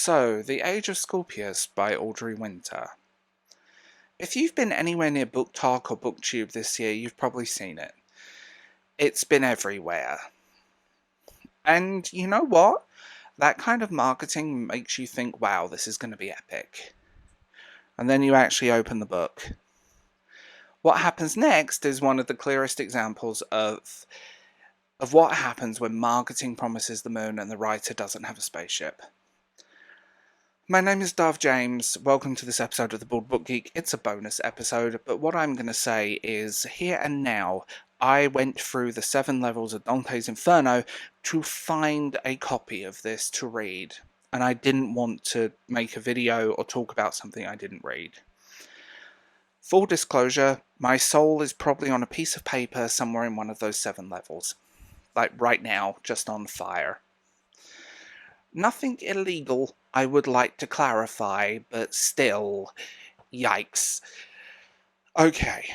So, The Age of Scorpius by Audra Winter. If you've been anywhere near BookTok or BookTube this year, you've probably seen it. It's been everywhere. And you know what? That kind of marketing makes you think, wow, this is going to be epic. And then you actually open the book. What happens next is one of the clearest examples of what happens when marketing promises the moon and the writer doesn't have a spaceship. My name is Dave James. Welcome to this episode of The Bald Book Geek. It's a bonus episode, but what I'm going to say is, here and now, I went through the 7 levels of Dante's Inferno to find a copy of this to read, and I didn't want to make a video or talk about something I didn't read. Full disclosure, my soul is probably on a piece of paper somewhere in one of those 7 levels. Like right now, just on fire. Nothing illegal, I would like to clarify, but still, yikes. Okay,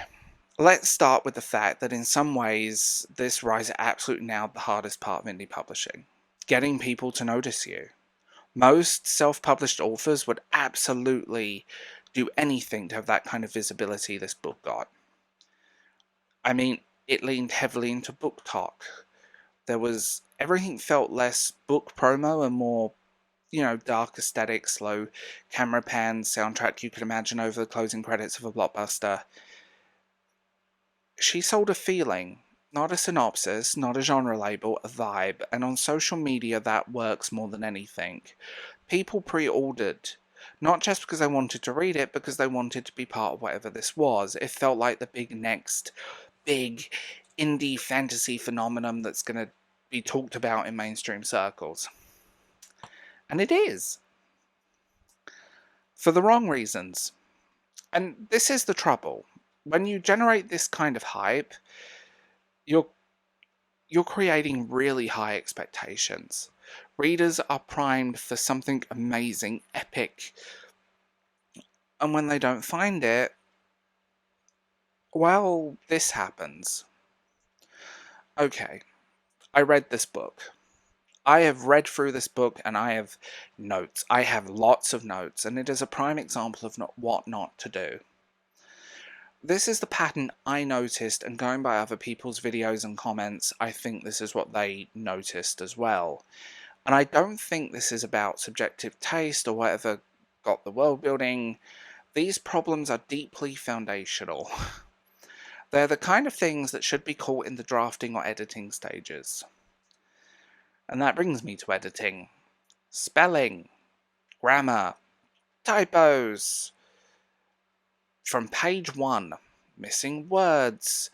let's start with the fact that in some ways, this writer absolutely nailed the hardest part of indie publishing. Getting people to notice you. Most self-published authors would absolutely do anything to have that kind of visibility this book got. I mean, it leaned heavily into BookTok. Everything felt less book promo and more, dark aesthetic, slow camera pans, soundtrack you could imagine over the closing credits of a blockbuster. She sold a feeling, not a synopsis, not a genre label, a vibe, and on social media that works more than anything. People pre-ordered, not just because they wanted to read it, because they wanted to be part of whatever this was. It felt like the next big indie fantasy phenomenon that's going to be talked about in mainstream circles. And it is. For the wrong reasons. And this is the trouble. When you generate this kind of hype, you're creating really high expectations. Readers are primed for something amazing, epic. And when they don't find it, well, this happens. Okay, I read this book. I have read through this book and I have notes. I have lots of notes, and it is a prime example of what not to do. This is the pattern I noticed, and going by other people's videos and comments, I think this is what they noticed as well. And I don't think this is about subjective taste or whatever got the world building. These problems are deeply foundational. They're the kind of things that should be caught in the drafting or editing stages. And that brings me to editing. Spelling, grammar, typos. From page 1, missing words.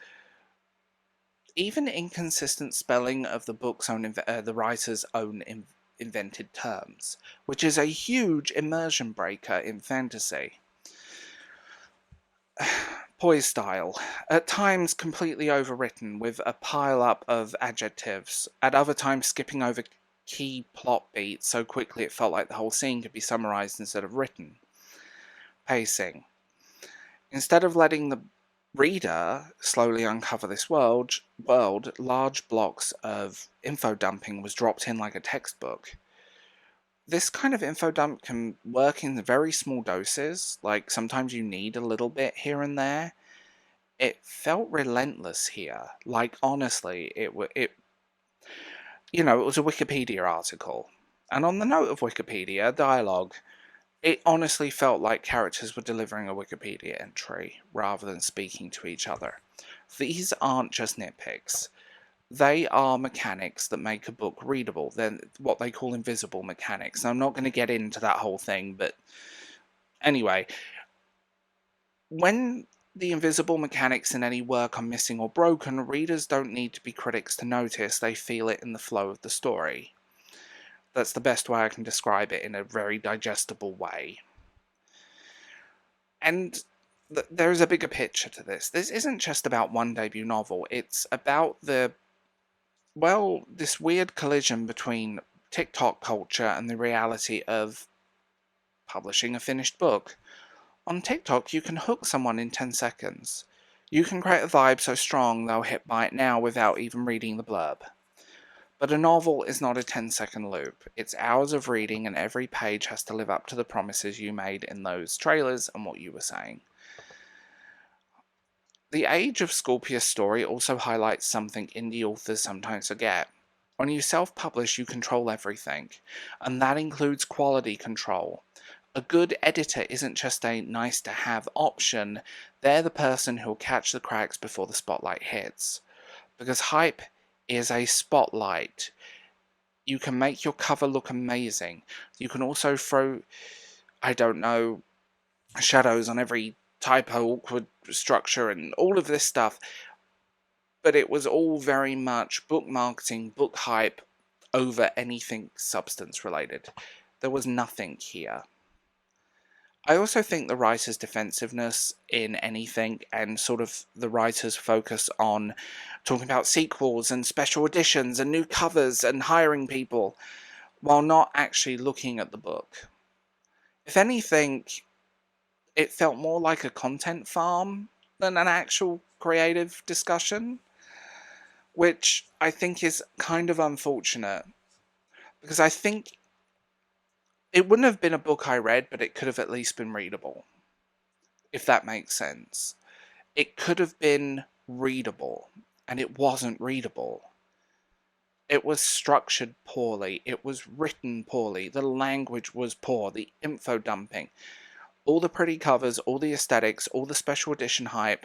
Even inconsistent spelling of the book's own, the writer's own invented terms, which is a huge immersion breaker in fantasy. Poise style, at times completely overwritten with a pile-up of adjectives, at other times skipping over key plot beats so quickly it felt like the whole scene could be summarized instead of written. Pacing. Instead of letting the reader slowly uncover this world, large blocks of info dumping was dropped in like a textbook. This kind of info dump can work in very small doses, like sometimes you need a little bit here and there. It felt relentless here. Like, honestly, it was a Wikipedia article. And on the note of Wikipedia, dialogue, it honestly felt like characters were delivering a Wikipedia entry rather than speaking to each other. These aren't just nitpicks. They are mechanics that make a book readable. They're what they call invisible mechanics. Now, I'm not going to get into that whole thing, but anyway, when the invisible mechanics in any work are missing or broken, readers don't need to be critics to notice. They feel it in the flow of the story. That's the best way I can describe it in a very digestible way. And there's a bigger picture to this. This isn't just about one debut novel. It's about this weird collision between TikTok culture and the reality of publishing a finished book. On TikTok, you can hook someone in 10 seconds. You can create a vibe so strong they'll hit buy it now without even reading the blurb. But a novel is not a 10-second loop. It's hours of reading, and every page has to live up to the promises you made in those trailers and what you were saying. The Age of Scorpius story also highlights something indie authors sometimes forget. When you self-publish, you control everything, and that includes quality control. A good editor isn't just a nice-to-have option, they're the person who'll catch the cracks before the spotlight hits. Because hype is a spotlight. You can make your cover look amazing. You can also throw, I don't know, shadows on every typo, awkward structure, and all of this stuff. But it was all very much book marketing, book hype, over anything substance related. There was nothing here. I also think the writer's defensiveness in anything, and sort of the writer's focus on talking about sequels and special editions and new covers and hiring people, while not actually looking at the book. If anything, it felt more like a content farm than an actual creative discussion, which I think is kind of unfortunate, because I think it wouldn't have been a book I read, but it could have at least been readable, if that makes sense. It could have been readable, and it wasn't readable. It was structured poorly, it was written poorly, the language was poor, the info dumping, all the pretty covers, all the aesthetics, all the special edition hype,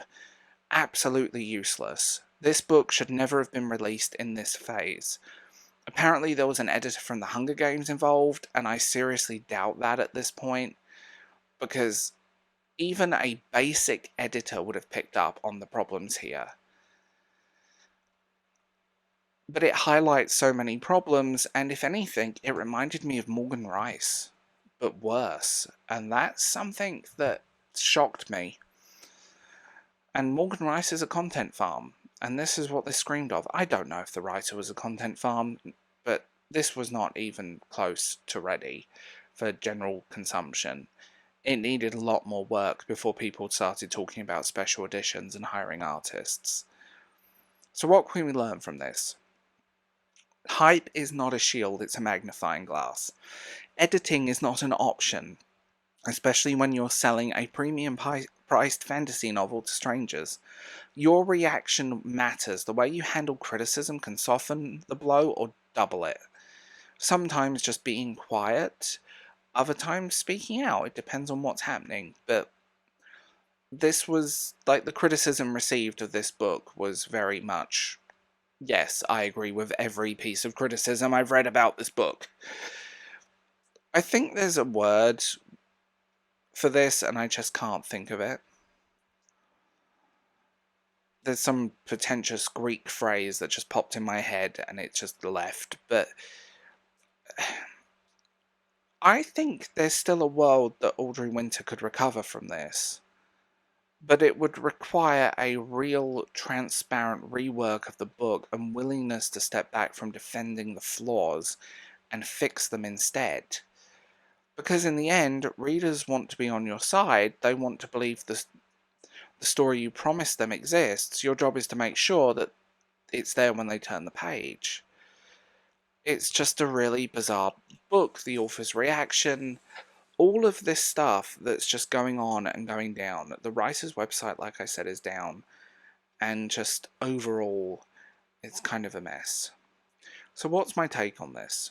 absolutely useless. This book should never have been released in this phase. Apparently there was an editor from the Hunger Games involved, and I seriously doubt that at this point, because even a basic editor would have picked up on the problems here. But it highlights so many problems, and if anything, it reminded me of Morgan Rice, but worse, and that's something that shocked me. And Morgan Rice is a content farm, and this is what they screamed of. I don't know if the writer was a content farm, but this was not even close to ready for general consumption. It needed a lot more work before people started talking about special editions and hiring artists. So what can we learn from this? Hype is not a shield, it's a magnifying glass. Editing is not an option, especially when you're selling a premium priced fantasy novel to strangers. Your reaction matters. The way you handle criticism can soften the blow or double it. Sometimes just being quiet, other times speaking out. It depends on what's happening. But this was, like, the criticism received of this book was very much, yes, I agree with every piece of criticism I've read about this book. I think there's a word for this, and I just can't think of it. There's some pretentious Greek phrase that just popped in my head and it just left, but I think there's still a world that Audra Winter could recover from this, but it would require a real transparent rework of the book and willingness to step back from defending the flaws and fix them instead. Because in the end, readers want to be on your side, they want to believe the story you promised them exists. Your job is to make sure that it's there when they turn the page. It's just a really bizarre book. The author's reaction, all of this stuff that's just going on and going down. The writer's website, like I said, is down. And just overall, it's kind of a mess. So what's my take on this?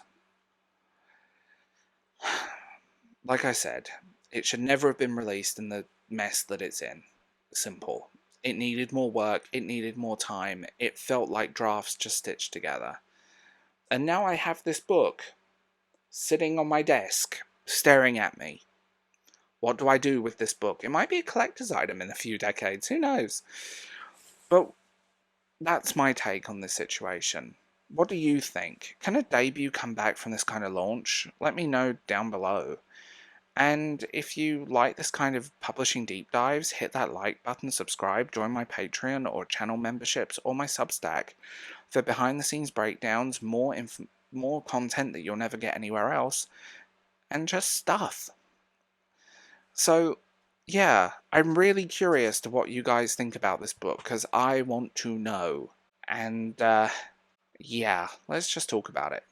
Like I said, it should never have been released in the mess that it's in. Simple. It needed more work, it needed more time, it felt like drafts just stitched together. And now I have this book sitting on my desk, staring at me. What do I do with this book? It might be a collector's item in a few decades, who knows? But that's my take on this situation. What do you think? Can a debut come back from this kind of launch? Let me know down below. And if you like this kind of publishing deep dives, hit that like button, subscribe, join my Patreon or channel memberships or my Substack for behind the scenes breakdowns, more content that you'll never get anywhere else, and just stuff. So yeah, I'm really curious to what you guys think about this book, because I want to know. And Yeah, let's just talk about it.